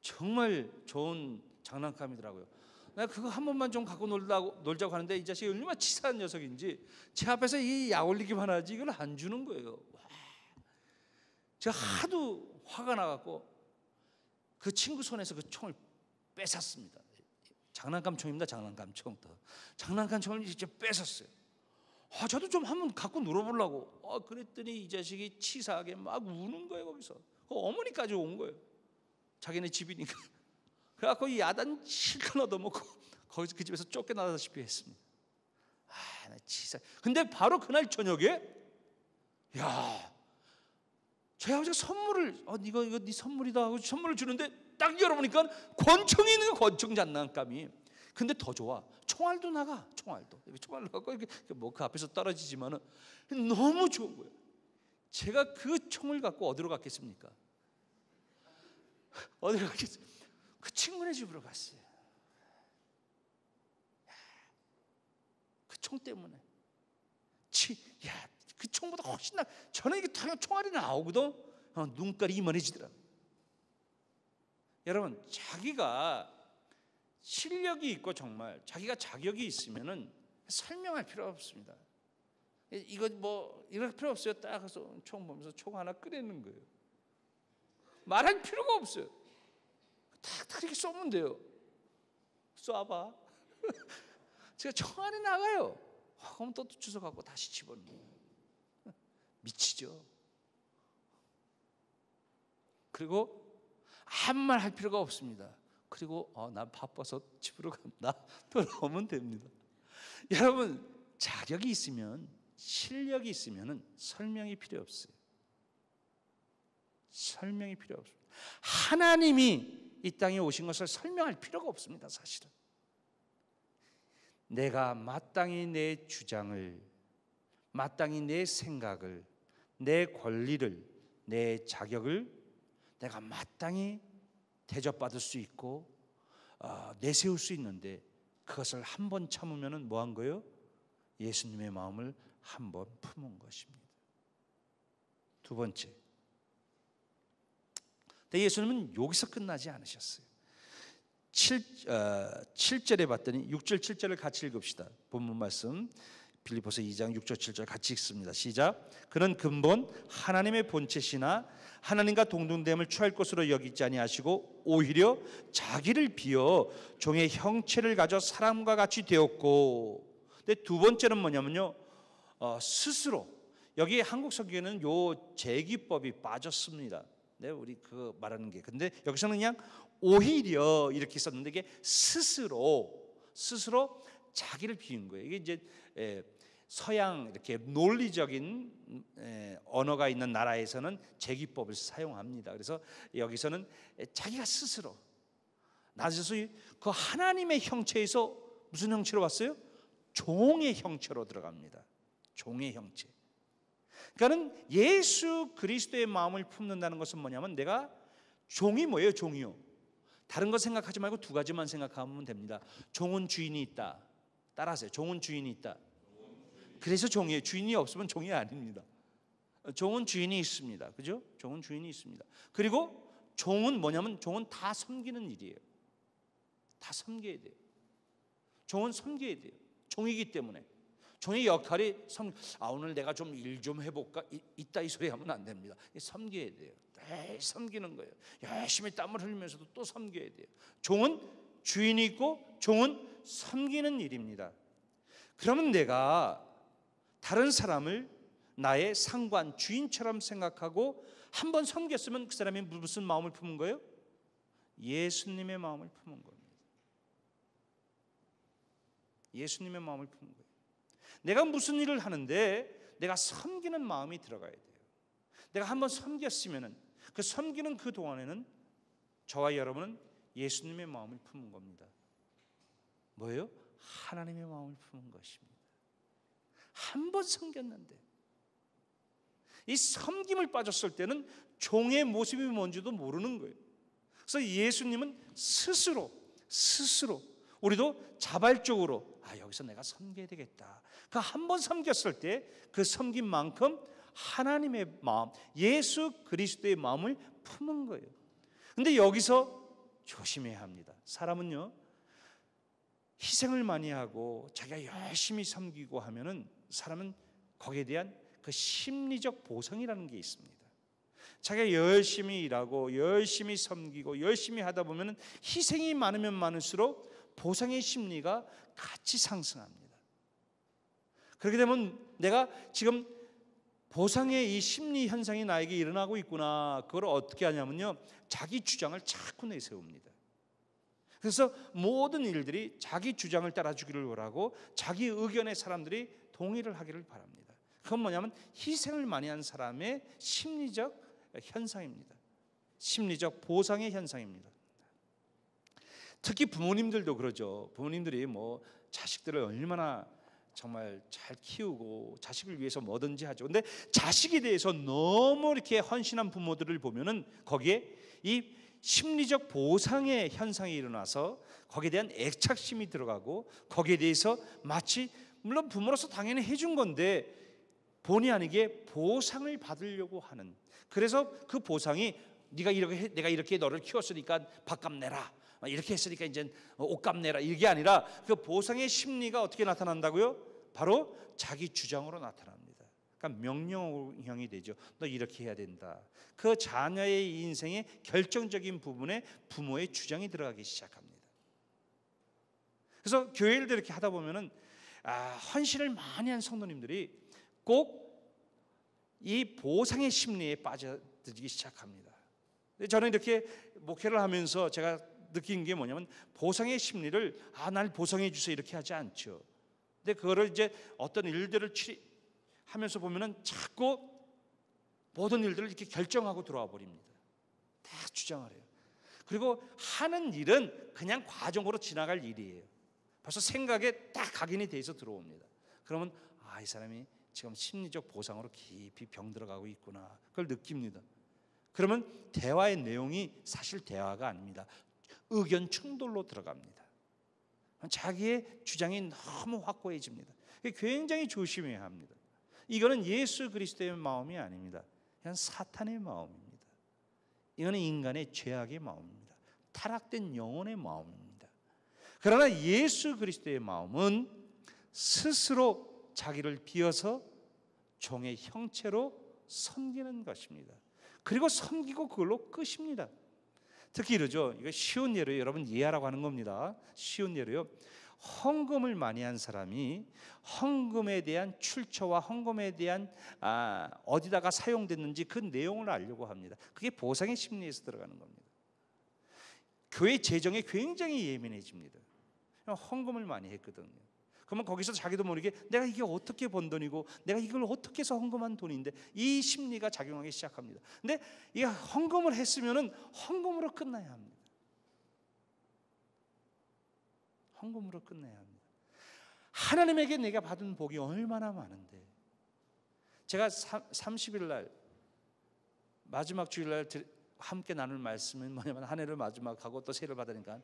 정말 좋은 장난감이더라고요. 내가 그거 한 번만 좀 갖고 놀자고 하는데 이 자식이 얼마나 치사한 녀석인지 제 앞에서 이 약 올리기만 하지 이걸 안 주는 거예요. 제가 하도 화가 나갖고 그 친구 손에서 그 총을 뺏었습니다. 장난감 총입니다. 장난감 총. 장난감 총을 이제 뺏었어요. 저도 좀 한번 갖고 놀아보려고. 그랬더니 이 자식이 치사하게 막 우는 거예요. 거기서 어머니까지 온 거예요. 자기네 집이니까. 그래갖고 이 야단 실컷 얻어먹고 거기서 그 집에서 쫓겨나다시피 했습니다. 나 치사. 근데 바로 그날 저녁에, 야, 저희 아버지가 선물을, 이거 네 선물이다 하고 선물을 주는데 딱 열어보니까 권총이 있는 거예요. 권총 장난감이. 근데 더 좋아. 총알도 나가. 총알도. 총알 나가고 이렇게 뭐 그 앞에서 떨어지지만은 너무 좋은 거예요. 제가 그 총을 갖고 어디로 갔겠습니까? 어디로 갔겠어요? 그 친구네 집으로 갔어요. 총 때문에. 그 총보다 훨씬 저는 이게 총알이 나오거든. 눈깔이 이만해지더라고. 여러분, 자기가 실력이 있고 정말 자기가 자격이 있으면은 설명할 필요가 없습니다. 이거 뭐 이럴 필요 없어요. 딱 가서 총 보면서 총 하나 끄내는 거예요. 말할 필요가 없어요. 탁탁 이렇게 쏘면 돼요. 쏴봐. 제가 총 안에 나가요. 그럼 또 주워 갖고 다시 집어넣는 거예요. 미치죠. 그리고 아무 말 할 필요가 없습니다. 그리고 난 바빠서 집으로 간다. 돌아오면 됩니다. 여러분, 자격이 있으면, 실력이 있으면 설명이 필요 없어요. 설명이 필요 없습니다. 하나님이 이 땅에 오신 것을 설명할 필요가 없습니다. 사실은 내가 마땅히 내 주장을, 마땅히 내 생각을, 내 권리를, 내 자격을 내가 마땅히 대접받을 수 있고 내세울 수 있는데, 그것을 한 번 참으면 뭐 한 거예요? 예수님의 마음을 한 번 품은 것입니다. 두 번째, 근데 예수님은 여기서 끝나지 않으셨어요. 7절에 봤더니 6절 7절을 같이 읽읍시다. 본문 말씀 빌립보서 2장 6절 7절 같이 읽습니다. 시작. 그는 근본 하나님의 본체시나 하나님과 동등됨을 취할 것으로 여기지 아니하시고 오히려 자기를 비어 종의 형체를 가져 사람과 같이 되었고. 근데 두 번째는 뭐냐면요, 스스로. 여기 한국 성경에는 요 제기법이 빠졌습니다. 네, 우리 그 말하는 게. 근데 여기서는 그냥 오히려 이렇게 썼는데, 이게 스스로 자기를 비운 거예요. 이게 이제 서양 이렇게 논리적인 언어가 있는 나라에서는 제기법을 사용합니다. 그래서 여기서는 자기가 스스로 낮아서 그 하나님의 형체에서 무슨 형체로 왔어요? 종의 형체로 들어갑니다. 종의 형체. 그러니까는 예수 그리스도의 마음을 품는다는 것은 뭐냐면, 내가 종이 뭐예요? 종이요. 다른 거 생각하지 말고 두 가지만 생각하면 됩니다. 종은 주인이 있다. 따라하세요. 종은 주인이 있다. 그래서 종이에요. 주인이 없으면 종이 아닙니다. 종은 주인이 있습니다. 그죠? 종은 주인이 있습니다. 그리고 종은 뭐냐면, 종은 다 섬기는 일이에요. 다 섬겨야 돼요. 종은 섬겨야 돼요. 종이기 때문에. 종의 역할이 오늘 내가 좀 일 좀 해볼까? 이따 이 소리 하면 안 됩니다. 섬겨야 돼요. 늘 섬기는 거예요. 열심히 땀을 흘리면서도 또 섬겨야 돼요. 종은 주인이 있고 종은 섬기는 일입니다. 그러면 내가 다른 사람을 나의 상관, 주인처럼 생각하고 한번 섬겼으면 그 사람이 무슨 마음을 품은 거예요? 예수님의 마음을 품은 겁니다. 예수님의 마음을 품은 거예요. 내가 무슨 일을 하는데 내가 섬기는 마음이 들어가야 돼요. 내가 한번 섬겼으면은, 그 섬기는 그 동안에는 저와 여러분은 예수님의 마음을 품은 겁니다. 뭐예요? 하나님의 마음을 품은 것입니다. 한 번 섬겼는데, 이 섬김을 빠졌을 때는 종의 모습이 뭔지도 모르는 거예요. 그래서 예수님은 스스로 우리도 자발적으로 여기서 내가 섬겨야 되겠다. 그 한 번 섬겼을 때 그 섬긴 만큼 하나님의 마음, 예수 그리스도의 마음을 품은 거예요. 근데 여기서 조심해야 합니다. 사람은요, 희생을 많이 하고 자기가 열심히 섬기고 하면은 사람은 거기에 대한 그 심리적 보상이라는 게 있습니다. 자기가 열심히 일하고 열심히 섬기고 열심히 하다 보면은 희생이 많으면 많을수록 보상의 심리가 같이 상승합니다. 그렇게 되면 내가 지금 보상의 이 심리 현상이 나에게 일어나고 있구나, 그걸 어떻게 하냐면요, 자기 주장을 자꾸 내세웁니다. 그래서 모든 일들이 자기 주장을 따라주기를 원하고 자기 의견에 사람들이 동의를 하기를 바랍니다. 그건 뭐냐면 희생을 많이 한 사람의 심리적 현상입니다. 심리적 보상의 현상입니다. 특히 부모님들도 그러죠. 부모님들이 뭐 자식들을 얼마나 정말 잘 키우고 자식을 위해서 뭐든지 하죠. 근데 자식에 대해서 너무 이렇게 헌신한 부모들을 보면은 거기에 이 심리적 보상의 현상이 일어나서 거기에 대한 애착심이 들어가고 거기에 대해서 마치 물론 부모로서 당연히 해준 건데 본의 아니게 보상을 받으려고 하는, 그래서 그 보상이 네가 이렇게 내가 이렇게 너를 키웠으니까 밥값 내라, 이렇게 했으니까 이제 옷값 내라, 이게 아니라 그 보상의 심리가 어떻게 나타난다고요? 바로 자기 주장으로 나타납니다. 그러니까 명령형이 되죠. 너 이렇게 해야 된다. 그 자녀의 인생의 결정적인 부분에 부모의 주장이 들어가기 시작합니다. 그래서 교회를 이렇게 하다 보면은 헌신을 많이 한 성도님들이 꼭 이 보상의 심리에 빠져들기 시작합니다. 저는 이렇게 목회를 하면서 제가 느낀 게 뭐냐면 보상의 심리를 날 보상해 주세요 이렇게 하지 않죠. 근데 그거를 이제 어떤 일들을 하면서 보면은 자꾸 모든 일들을 이렇게 결정하고 들어와 버립니다. 다 주장을 해요. 그리고 하는 일은 그냥 과정으로 지나갈 일이에요. 벌써 생각에 딱 각인이 돼서 들어옵니다. 그러면 이 사람이 지금 심리적 보상으로 깊이 병들어가고 있구나, 그걸 느낍니다. 그러면 대화의 내용이 사실 대화가 아닙니다. 의견 충돌로 들어갑니다. 자기의 주장이 너무 확고해집니다. 굉장히 조심해야 합니다. 이거는 예수 그리스도의 마음이 아닙니다. 그냥 사탄의 마음입니다. 이거는 인간의 죄악의 마음입니다. 타락된 영혼의 마음입니다. 그러나 예수 그리스도의 마음은 스스로 자기를 비워서 종의 형체로 섬기는 것입니다. 그리고 섬기고 그걸로 끝입니다. 특히 이러죠. 이거 쉬운 예로요. 여러분 이해하라고 하는 겁니다. 쉬운 예로요. 헌금을 많이 한 사람이 헌금에 대한 출처와 헌금에 대한 어디다가 사용됐는지 그 내용을 알려고 합니다. 그게 보상의 심리에서 들어가는 겁니다. 교회 재정에 굉장히 예민해집니다. 헌금을 많이 했거든요. 그러면 거기서 자기도 모르게 내가 이게 어떻게 번 돈이고 내가 이걸 어떻게 해서 헌금한 돈인데 이 심리가 작용하기 시작합니다. 근데 이 헌금을 했으면은 헌금으로 끝나야 합니다. 헌금으로 끝내야 합니다. 하나님에게 내가 받은 복이 얼마나 많은데, 제가 30일 날 마지막 주일 날 함께 나눌 말씀은 뭐냐면 한 해를 마지막하고 또 새해를 받으니까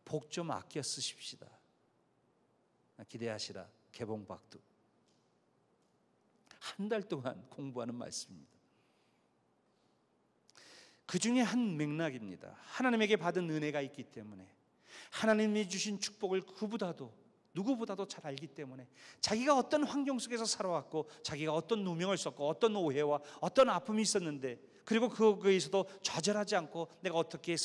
복 좀 아껴 쓰십시다. 기대하시라. 개봉박두. 한 달 동안 공부하는 말씀입니다. 그 중에 한 맥락입니다. 하나님에게 받은 은혜가 있기 때문에, 하나님이 주신 축복을 누구보다도 잘 알기 때문에, 자기가 어떤 환경 속에서 살아왔고 자기가 어떤 누명을 썼고 어떤 오해와 어떤 아픔이 있었는데, 그리고 그거에서도 좌절하지 않고 내가 어떻게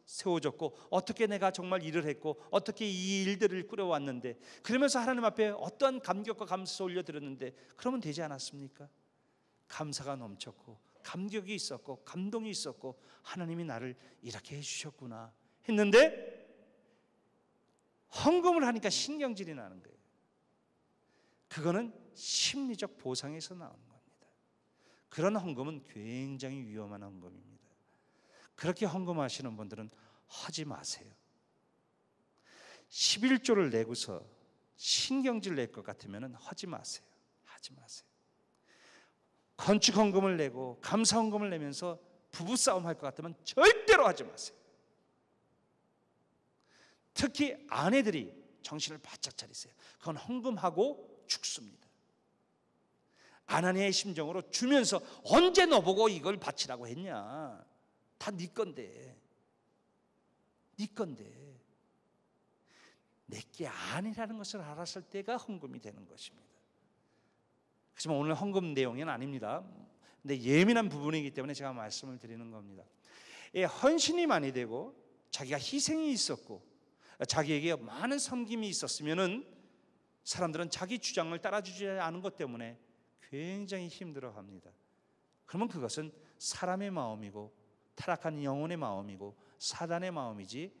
세워졌고 어떻게 내가 정말 일을 했고 어떻게 이 일들을 꾸려왔는데, 그러면서 하나님 앞에 어떠한 감격과 감사를 올려드렸는데, 그러면 되지 않았습니까? 감사가 넘쳤고 감격이 있었고 감동이 있었고 하나님이 나를 이렇게 해주셨구나 했는데, 헌금을 하니까 신경질이 나는 거예요. 그거는 심리적 보상에서 나오는 겁니다. 그런 헌금은 굉장히 위험한 헌금입니다. 그렇게 헌금하시는 분들은 하지 마세요. 11조를 내고서 신경질 낼 것 같으면 하지 마세요. 하지 마세요. 건축 헌금을 내고 감사 헌금을 내면서 부부싸움 할 것 같으면 절대로 하지 마세요. 특히 아내들이 정신을 바짝 차리세요. 그건 헌금하고 죽습니다. 아나니아의 심정으로 주면서 언제 너보고 이걸 바치라고 했냐, 다 네 건데, 네 건데. 내게 아니라는 것을 알았을 때가 헌금이 되는 것입니다. 하지만 오늘 헌금 내용은 아닙니다. 근데 예민한 부분이기 때문에 제가 말씀을 드리는 겁니다. 헌신이 많이 되고 자기가 희생이 있었고 자기에게 많은 섬김이 있었으면은 사람들은 자기 주장을 따라주지 않은 것 때문에 굉장히 힘들어합니다. 그러면 그것은 사람의 마음이고 타락한 영혼의 마음이고 사단의 마음이지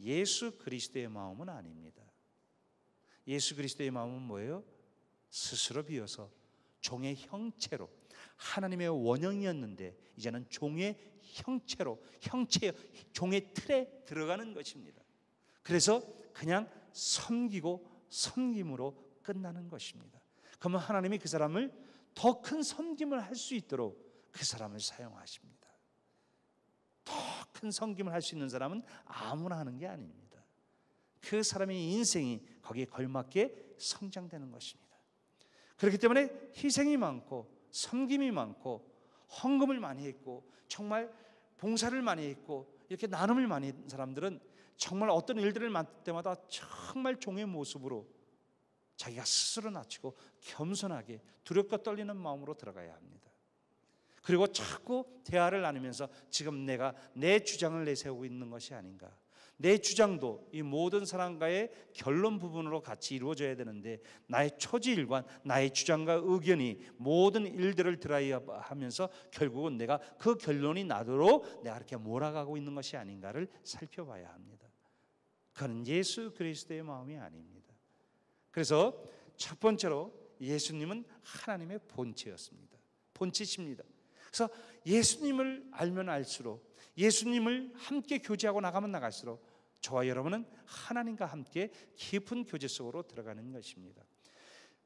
예수 그리스도의 마음은 아닙니다. 예수 그리스도의 마음은 뭐예요? 스스로 비어서 종의 형체로, 하나님의 원형이었는데 이제는 종의 형체로, 종의 틀에 들어가는 것입니다. 그래서 그냥 섬기고 섬김으로 끝나는 것입니다. 그러면 하나님이 그 사람을 더 큰 섬김을 할 수 있도록 그 사람을 사용하십니다. 더 큰 섬김을 할 수 있는 사람은 아무나 하는 게 아닙니다. 그 사람의 인생이 거기에 걸맞게 성장되는 것입니다. 그렇기 때문에 희생이 많고 섬김이 많고 헌금을 많이 했고 정말 봉사를 많이 했고 이렇게 나눔을 많이 했던 사람들은 정말 어떤 일들을 맡을 때마다 정말 종의 모습으로 자기가 스스로 낮추고 겸손하게 두렵고 떨리는 마음으로 들어가야 합니다. 그리고 자꾸 대화를 나누면서 지금 내가 내 주장을 내세우고 있는 것이 아닌가, 내 주장도 이 모든 사람과의 결론 부분으로 같이 이루어져야 되는데 나의 초지일관, 나의 주장과 의견이 모든 일들을 드라이하면서 결국은 내가 그 결론이 나도록 내가 이렇게 몰아가고 있는 것이 아닌가를 살펴봐야 합니다. 그건 예수 그리스도의 마음이 아닙니다. 그래서 첫 번째로 예수님은 하나님의 본체였습니다. 본체십니다. 그래서 예수님을 알면 알수록, 예수님을 함께 교제하고 나가면 나갈수록 저와 여러분은 하나님과 함께 깊은 교제 속으로 들어가는 것입니다.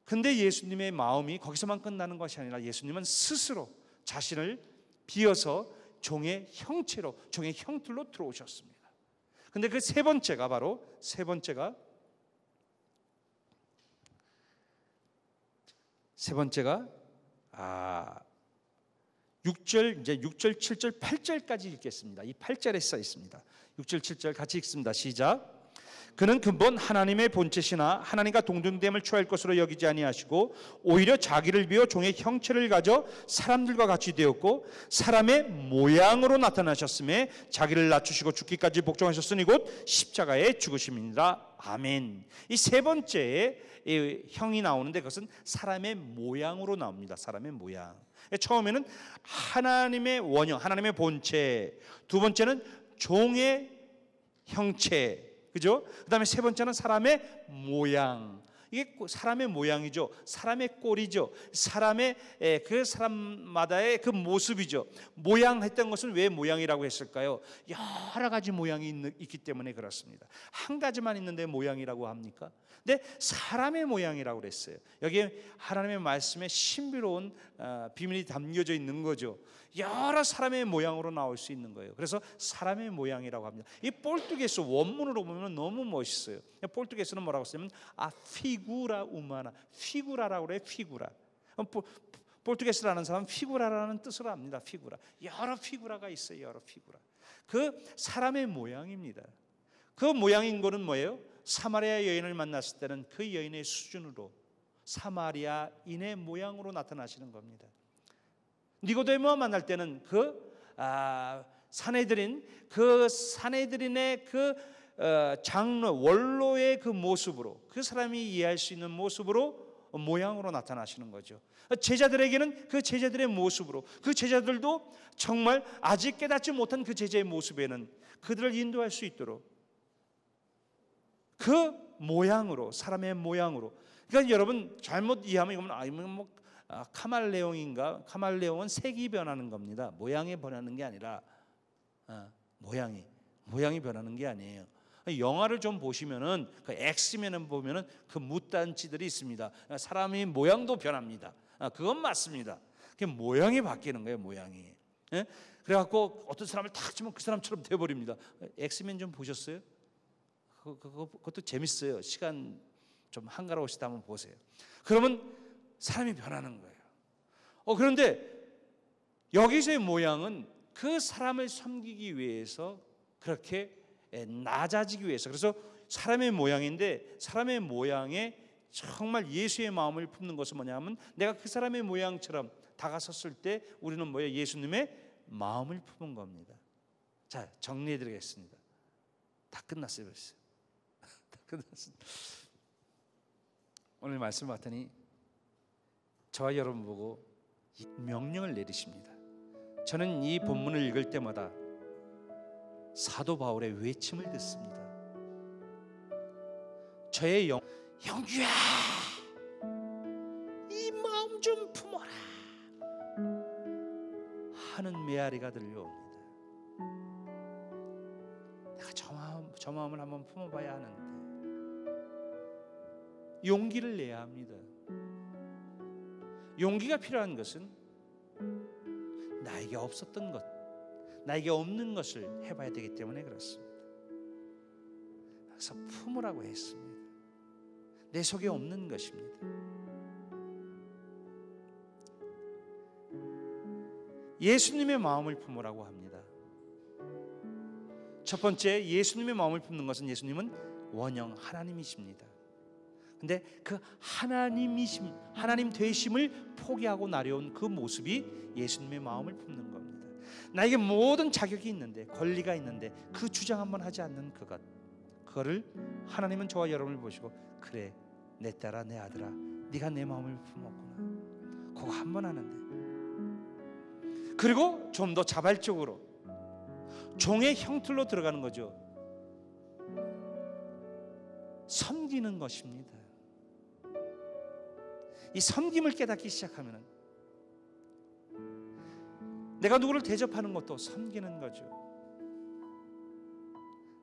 근데 예수님의 마음이 거기서만 끝나는 것이 아니라 예수님은 스스로 자신을 비어서 종의 형체로, 종의 형틀로 들어오셨습니다. 근데 그 세 번째가 바로 6절, 이제 6절, 7절, 8절까지 읽겠습니다. 이 8절에 써 있습니다. 6절, 7절 같이 읽습니다. 시작. 그는 근본 하나님의 본체시나 하나님과 동등됨을 취할 것으로 여기지 아니하시고 오히려 자기를 비워 종의 형체를 가져 사람들과 같이 되었고 사람의 모양으로 나타나셨음에 자기를 낮추시고 죽기까지 복종하셨으니 곧 십자가에 죽으심이니라. 아멘. 이 세 번째에 형이 나오는데 그것은 사람의 모양으로 나옵니다. 사람의 모양. 처음에는 하나님의 원형, 하나님의 본체, 두 번째는 종의 형체, 그죠? 그 다음에 세 번째는 사람의 모양. 이게 사람의 모양이죠. 사람의 꼴이죠. 사람의 그 사람마다의 그 모습이죠. 모양 했던 것은 왜 모양이라고 했을까요? 여러 가지 모양이 있기 때문에 그렇습니다. 한 가지만 있는데 모양이라고 합니까? 근데 사람의 모양이라고 그랬어요. 여기에 하나님의 말씀에 신비로운 비밀이 담겨져 있는 거죠. 여러 사람의 모양으로 나올 수 있는 거예요. 그래서 사람의 모양이라고 합니다. 이 포르투게스 원문으로 보면 너무 멋있어요. 포르투게스는 뭐라고 쓰냐면 피구라 우마나, 피구라라고 그래요. 피구라. 포르투게스라는 사람은 피구라라는 뜻을 압니다. 피구라. 여러 피구라가 있어요. 여러 피구라. 그 사람의 모양입니다. 그 모양인 거는 뭐예요? 사마리아 여인을 만났을 때는 그 여인의 수준으로 사마리아인의 모양으로 나타나시는 겁니다. 니고데모와 만날 때는 그 사내들인의 그 장로 원로의 그 모습으로, 그 사람이 이해할 수 있는 모습으로 모양으로 나타나시는 거죠. 제자들에게는 그 제자들의 모습으로, 그 제자들도 정말 아직 깨닫지 못한 그 제자의 모습에는 그들을 인도할 수 있도록 그 모양으로, 사람의 모양으로. 그러니까 여러분 잘못 이해하면 이건 카말레옹인가? 카말레옹은 색이 변하는 겁니다. 모양이 변하는 게 아니라 모양이 변하는 게 아니에요. 영화를 좀 보시면은 그 엑스맨을 보면은 그 무단지들이 있습니다. 사람의 모양도 변합니다. 그건 맞습니다. 그 모양이 바뀌는 거예요. 모양이. 예? 그래갖고 어떤 사람을 탁 치면 그 사람처럼 돼버립니다. 엑스맨 좀 보셨어요? 그것도 재밌어요. 시간 좀 한가로우실 때 한번 보세요. 그러면 사람이 변하는 거예요. 그런데 여기서의 모양은 그 사람을 섬기기 위해서, 그렇게 낮아지기 위해서, 그래서 사람의 모양인데 사람의 모양에 정말 예수의 마음을 품는 것은 뭐냐면 내가 그 사람의 모양처럼 다가섰을 때 우리는 뭐예요? 예수님의 마음을 품은 겁니다. 자, 정리해드리겠습니다. 다 끝났어요. 벌써. 다 끝났습니다. 오늘 말씀 봤더니 저와 여러분 보고 명령을 내리십니다. 저는 이 본문을 읽을 때마다 사도 바울의 외침을 듣습니다. 저의 영규야, 이 마음 좀 품어라 하는 메아리가 들려옵니다. 내가 저 마음을 한번 품어봐야 하는데 용기를 내야 합니다. 용기가 필요한 것은 나에게 없었던 것, 나에게 없는 것을 해봐야 되기 때문에 그렇습니다. 그래서 품으라고 했습니다. 내 속에 없는 것입니다. 예수님의 마음을 품으라고 합니다. 첫 번째, 예수님의 마음을 품는 것은 예수님은 원형 하나님이십니다. 근데 그 하나님 되심을 포기하고 나려온 그 모습이 예수님의 마음을 품는 겁니다. 나에게 모든 자격이 있는데, 권리가 있는데 그 주장 한번 하지 않는 그거를 하나님은 저와 여러분을 보시고, 그래 내 딸아 내 아들아 네가 내 마음을 품었구나, 그거 한번 하는데. 그리고 좀 더 자발적으로 종의 형틀로 들어가는 거죠. 섬기는 것입니다. 이 섬김을 깨닫기 시작하면 내가 누구를 대접하는 것도 섬기는 거죠.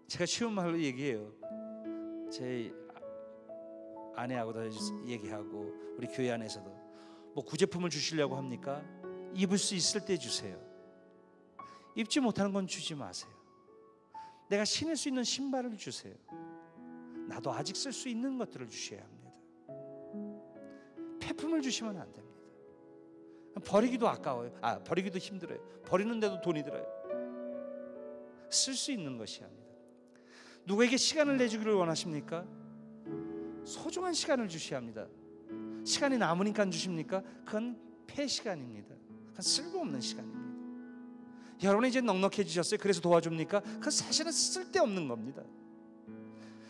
제가 쉬운 말로 얘기해요. 제 아내하고도 얘기하고 우리 교회 안에서도 뭐 구제품을 주시려고 합니까? 입을 수 있을 때 주세요. 입지 못하는 건 주지 마세요. 내가 신을 수 있는 신발을 주세요. 나도 아직 쓸 수 있는 것들을 주셔야 합니다. 폐품을 주시면 안 됩니다. 버리기도 아까워요. 버리기도 힘들어요. 버리는데도 돈이 들어요. 쓸 수 있는 것이 합니다. 누구에게 시간을 내주기를 원하십니까? 소중한 시간을 주셔야 합니다. 시간이 남으니까 주십니까? 그건 폐시간입니다. 그건 쓸모없는 시간입니다. 여러분이 이제 넉넉해지셨어요. 그래서 도와줍니까? 그건 사실은 쓸데없는 겁니다.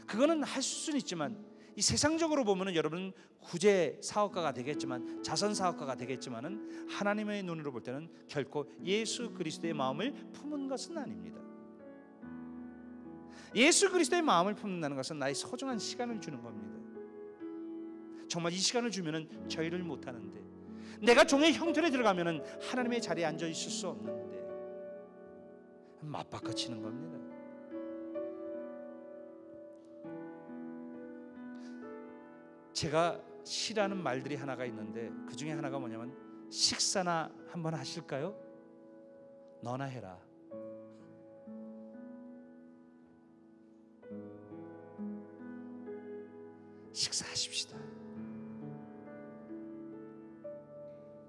그거는 할 수는 있지만, 이 세상적으로 보면은 여러분은 구제 사업가가 되겠지만, 자선 사업가가 되겠지만은 하나님의 눈으로 볼 때는 결코 예수 그리스도의 마음을 품은 것은 아닙니다. 예수 그리스도의 마음을 품는다는 것은 나의 소중한 시간을 주는 겁니다. 정말 이 시간을 주면은 저희를 못 하는데, 내가 종의 형틀에 들어가면은 하나님의 자리에 앉아 있을 수 없는데 맞바꿔치는 겁니다. 제가 싫어하는 말들이 하나가 있는데, 그 중에 하나가 뭐냐면, 식사나 한번 하실까요? 너나 해라. 식사하십시다.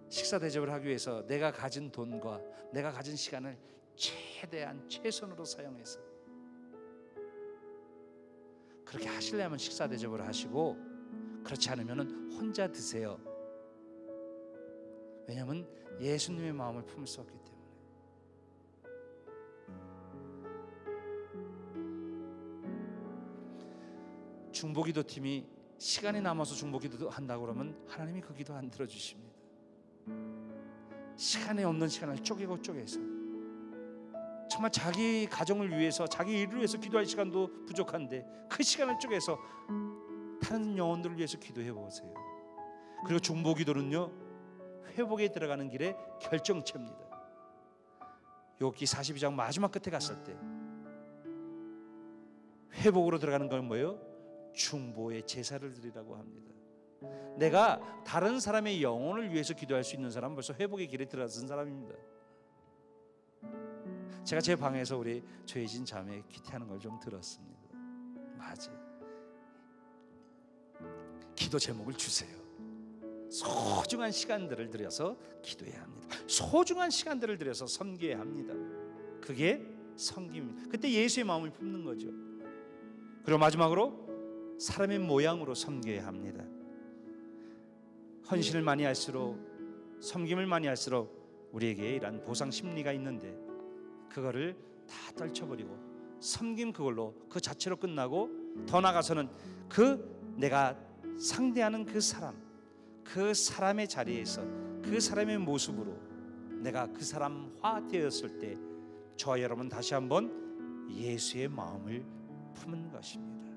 식사 대접을 하기 위해서 내가 가진 돈과 내가 가진 시간을 최대한 최선으로 사용해서, 그렇게 하시려면 식사 대접을 하시고, 그렇지 않으면 혼자 드세요. 왜냐하면 예수님의 마음을 품을 수 없기 때문에. 중보기도 팀이 시간이 남아서 중보기도 한다고 그러면 하나님이 그 기도 안 들어주십니다. 시간이 없는 시간을 쪼개고 쪼개서, 정말 자기 가정을 위해서, 자기 일을 위해서 기도할 시간도 부족한데 그 시간을 쪼개서 다른 영혼들을 위해서 기도해 보세요. 그리고 중보기도는요, 회복에 들어가는 길의 결정체입니다. 욥기 42장 마지막 끝에 갔을 때 회복으로 들어가는 건 뭐예요? 중보의 제사를 드리라고 합니다. 내가 다른 사람의 영혼을 위해서 기도할 수 있는 사람은 벌써 회복의 길에 들어선 사람입니다. 제가 제 방에서 우리 죄진 자매 기도하는 걸 좀 들었습니다. 맞아요. 기도 제목을 주세요. 소중한 시간들을 들여서 기도해야 합니다. 소중한 시간들을 들여서 섬겨야 합니다. 그게 섬김입니다. 그때 예수의 마음을 품는 거죠. 그리고 마지막으로 사람의 모양으로 섬겨야 합니다. 헌신을 많이 할수록, 섬김을 많이 할수록 우리에게 이러한 보상 심리가 있는데, 그거를 다 떨쳐버리고 섬김 그걸로 그 자체로 끝나고, 더 나아가서는 그 내가 상대하는 그 사람의 자리에서 그 사람의 모습으로 내가 그 사람화 되었을 때 저와 여러분 다시 한번 예수의 마음을 품은 것입니다.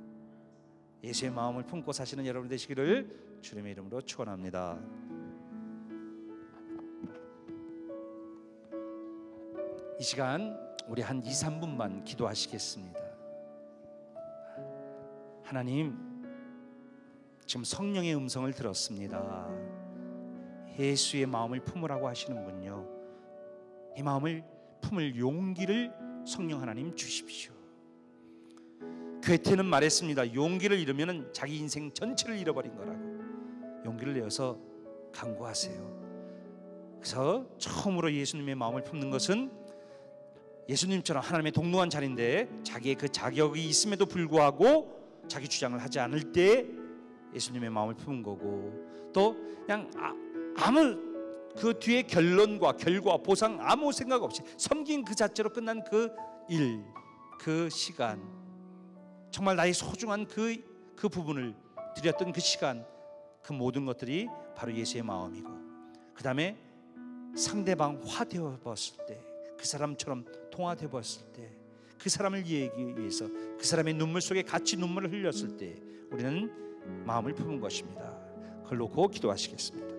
예수의 마음을 품고 사시는 여러분 되시기를 주님의 이름으로 축원합니다. 이 시간 우리 한 2-3분만 기도하시겠습니다. 하나님, 지금 성령의 음성을 들었습니다. 예수의 마음을 품으라고 하시는군요. 이 마음을 품을 용기를 성령 하나님 주십시오. 괴테는 말했습니다. 용기를 잃으면 자기 인생 전체를 잃어버린 거라고. 용기를 내어서 간구하세요. 그래서 처음으로 예수님의 마음을 품는 것은 예수님처럼 하나님의 동등한 자리인데 자기의 그 자격이 있음에도 불구하고 자기 주장을 하지 않을 때 예수님의 마음을 품은 거고, 또 그냥 아무 그 뒤에 결론과 결과 보상 아무 생각 없이 섬긴 그 자체로 끝난 그 일, 그 시간, 정말 나의 소중한 그 부분을 드렸던 그 시간, 그 모든 것들이 바로 예수의 마음이고, 그 다음에 상대방 화되어 봤을 때, 그 사람처럼 통화되어 봤을 때, 그 사람을 이해하기 위해서 그 사람의 눈물 속에 같이 눈물을 흘렸을 때 우리는 마음을 품은 것입니다. 그걸 놓고 기도하시겠습니다.